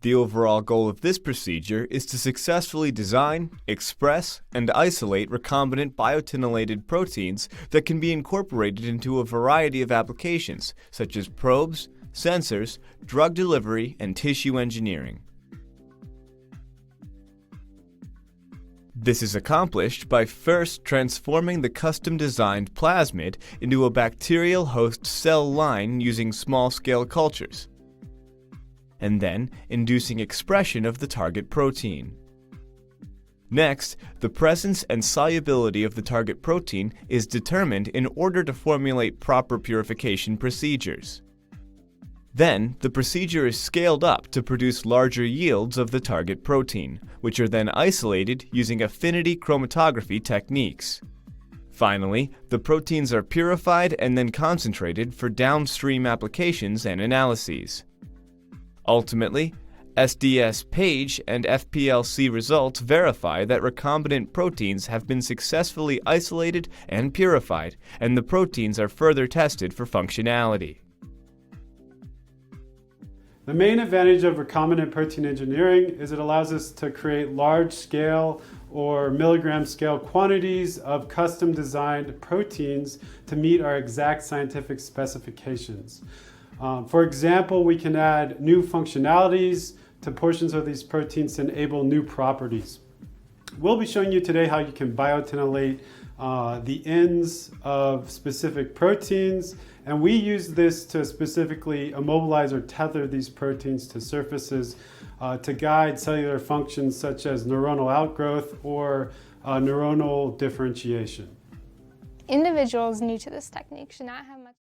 The overall goal of this procedure is to successfully design, express, and isolate recombinant biotinylated proteins that can be incorporated into a variety of applications, such as probes, sensors, drug delivery, and tissue engineering. This is accomplished by first transforming the custom-designed plasmid into a bacterial host cell line using small-scale cultures, and then inducing expression of the target protein. Next, the presence and solubility of the target protein is determined in order to formulate proper purification procedures. Then, the procedure is scaled up to produce larger yields of the target protein, which are then isolated using affinity chromatography techniques. Finally, the proteins are purified and then concentrated for downstream applications and analyses. Ultimately, SDS-PAGE and FPLC results verify that recombinant proteins have been successfully isolated and purified, and the proteins are further tested for functionality. The main advantage of recombinant protein engineering is it allows us to create large-scale or milligram-scale quantities of custom-designed proteins to meet our exact scientific specifications. For example, we can add new functionalities to portions of these proteins to enable new properties. We'll be showing you today how you can biotinylate the ends of specific proteins, and we use this to specifically immobilize or tether these proteins to surfaces to guide cellular functions such as neuronal outgrowth or neuronal differentiation. Individuals new to this technique should not have much